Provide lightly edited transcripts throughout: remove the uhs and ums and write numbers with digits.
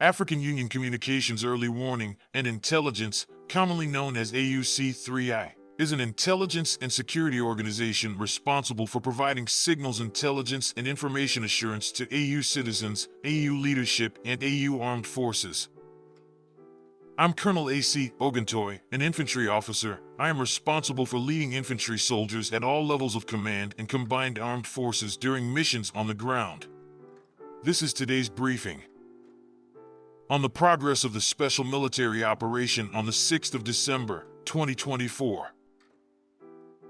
African Union Communications Early Warning and Intelligence, commonly known as AUC3I, is an intelligence and security organization responsible for providing signals intelligence and information assurance to AU citizens, AU leadership, and AU armed forces. I'm Colonel A.C. Oguntoye, an infantry officer. I am responsible for leading infantry soldiers at all levels of command and combined armed forces during missions on the ground. This is today's briefing. On the progress of the special military operation on the 6th of December, 2024.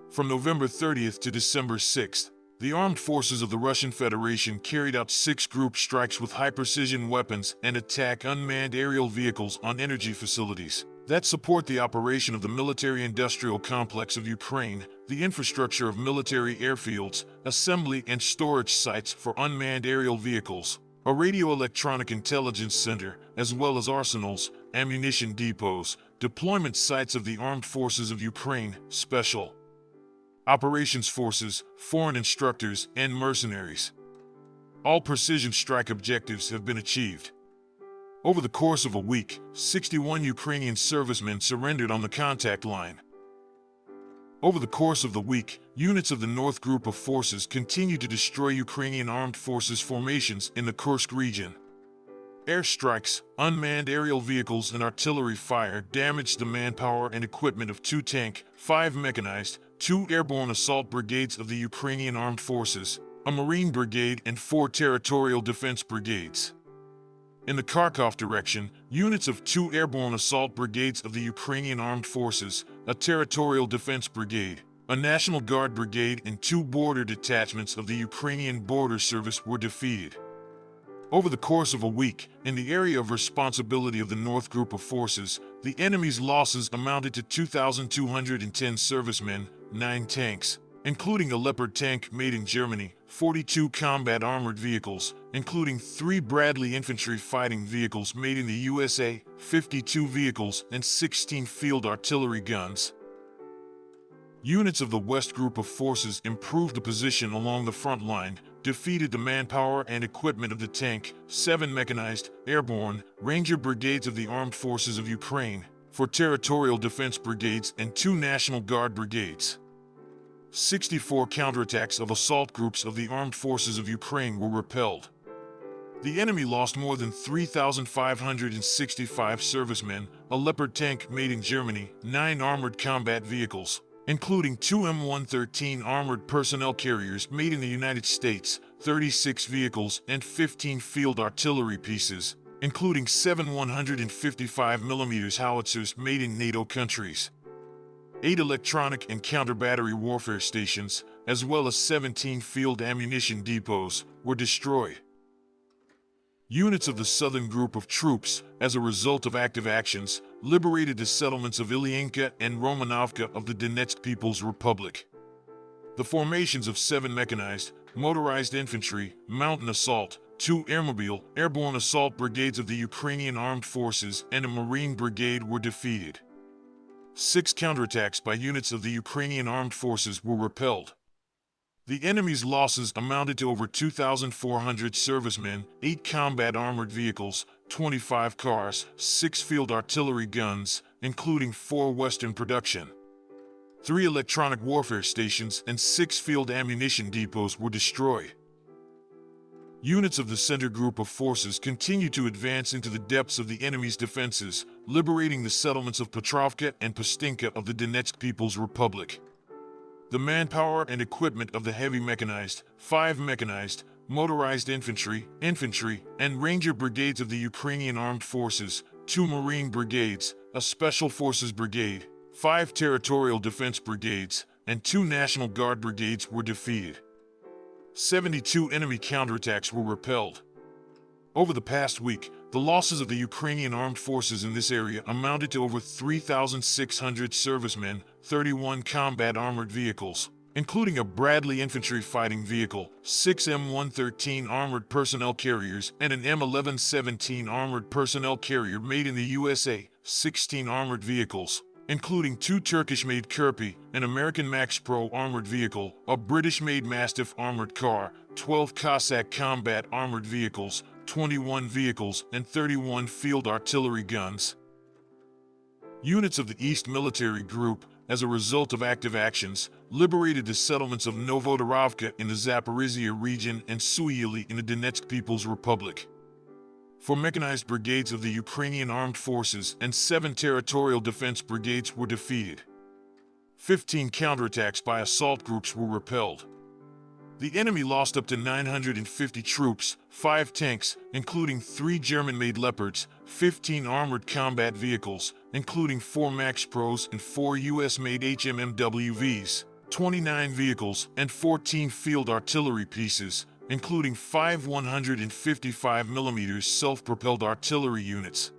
From November 30th to December 6th, the armed forces of the Russian Federation carried out 6 group strikes with high-precision weapons and attack unmanned aerial vehicles on energy facilities that support the operation of the military-industrial complex of Ukraine, the infrastructure of military airfields, assembly and storage sites for unmanned aerial vehicles, a radio-electronic intelligence center, as well as arsenals, ammunition depots, deployment sites of the armed forces of Ukraine, special operations forces, foreign instructors, and mercenaries. All precision strike objectives have been achieved. Over the course of a week, 61 Ukrainian servicemen surrendered on the contact line. Over the course of the week, units of the North Group of Forces continued to destroy Ukrainian armed forces formations in the Kursk region. Airstrikes, unmanned aerial vehicles, and artillery fire damaged the manpower and equipment of 2 tank, 5 mechanized, 2 airborne assault brigades of the Ukrainian armed forces, a Marine brigade, and 4 territorial defense brigades. In the Kharkov direction, units of 2 airborne assault brigades of the Ukrainian armed forces, a territorial defense brigade, a National Guard brigade, and 2 border detachments of the Ukrainian Border Service were defeated. Over the course of a week, in the area of responsibility of the North Group of Forces, the enemy's losses amounted to 2,210 servicemen, 9 tanks, including a Leopard tank made in Germany, 42 combat armored vehicles, including 3 Bradley infantry fighting vehicles made in the USA, 52 vehicles, and 16 field artillery guns. Units of the West Group of Forces improved the position along the front line, defeated the manpower and equipment of the tank, 7 mechanized, airborne, Ranger brigades of the Armed Forces of Ukraine, 4 territorial defense brigades, and 2 National Guard brigades. 64 counterattacks of assault groups of the Armed Forces of Ukraine were repelled. The enemy lost more than 3,565 servicemen, a Leopard tank made in Germany, 9 armored combat vehicles, including 2 M113 armored personnel carriers made in the United States, 36 vehicles, and 15 field artillery pieces, including 7 155mm howitzers made in NATO countries. 8 electronic and counter-battery warfare stations, as well as 17 field ammunition depots, were destroyed. Units of the Southern Group of Troops, as a result of active actions, liberated the settlements of Ilyienka and Romanovka of the Donetsk People's Republic. The formations of 7 mechanized, motorized infantry, mountain assault, 2 airmobile, airborne assault brigades of the Ukrainian Armed Forces, and a Marine brigade were defeated. 6 counterattacks by units of the Ukrainian Armed Forces were repelled. The enemy's losses amounted to over 2,400 servicemen, 8 combat armored vehicles, 25 cars, 6 field artillery guns, including 4 Western production. 3 electronic warfare stations and 6 field ammunition depots were destroyed. Units of the Center Group of Forces continued to advance into the depths of the enemy's defenses, liberating the settlements of Petrovka and Pustinka of the Donetsk People's Republic. The manpower and equipment of the heavy mechanized, 5 mechanized, motorized infantry, and Ranger brigades of the Ukrainian Armed Forces, 2 Marine brigades, a Special Forces brigade, 5 territorial defense brigades, and 2 National Guard brigades were defeated. 72 enemy counterattacks were repelled. Over the past week, the losses of the Ukrainian armed forces in this area amounted to over 3,600 servicemen, 31 combat armored vehicles, including a Bradley infantry fighting vehicle, 6 M113 armored personnel carriers, and an M1117 armored personnel carrier made in the USA, 16 armored vehicles, including 2 Turkish-made Kirpi, an American Max Pro armored vehicle, a British-made Mastiff armored car, 12 Cossack combat armored vehicles, 21 vehicles, and 31 field artillery guns. Units of the East Military Group, as a result of active actions, liberated the settlements of Novodorovka in the Zaporizhia region and Suyili in the Donetsk People's Republic. 4 mechanized brigades of the Ukrainian Armed Forces and 7 territorial defense brigades were defeated. 15 counterattacks by assault groups were repelled. The enemy lost up to 950 troops, 5 tanks, including 3 German-made Leopards, 15 armored combat vehicles, including 4 Max Pros and 4 US-made HMMWVs, 29 vehicles, and 14 field artillery pieces, including 5 155mm self-propelled artillery units.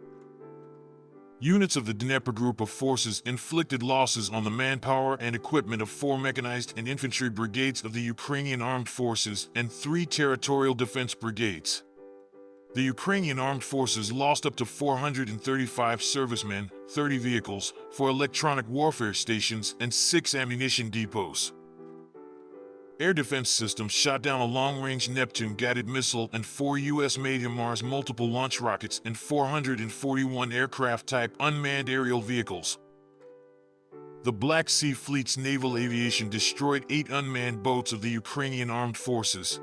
Units of the Dnieper Group of Forces inflicted losses on the manpower and equipment of 4 mechanized and infantry brigades of the Ukrainian Armed Forces and 3 territorial defense brigades. The Ukrainian Armed Forces lost up to 435 servicemen, 30 vehicles, 4 electronic warfare stations, and 6 ammunition depots. Air defense systems shot down a long-range Neptune-guided missile and 4 US-made HIMARS multiple launch rockets and 441 aircraft-type unmanned aerial vehicles. The Black Sea Fleet's naval aviation destroyed 8 unmanned boats of the Ukrainian Armed Forces.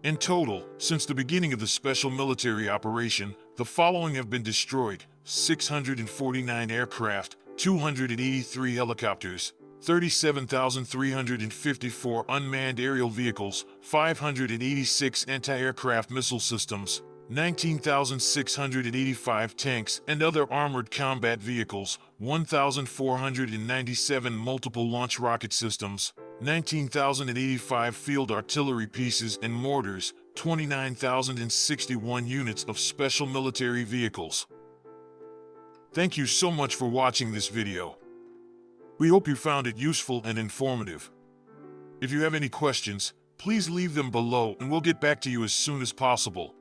In total, since the beginning of the special military operation, the following have been destroyed: 649 aircraft, 283 helicopters, 37,354 unmanned aerial vehicles, 586 anti-aircraft missile systems, 19,685 tanks and other armored combat vehicles, 1,497 multiple launch rocket systems, 19,085 field artillery pieces and mortars, 29,061 units of special military vehicles. Thank you so much for watching this video. We hope you found it useful and informative. If you have any questions, please leave them below and we'll get back to you as soon as possible.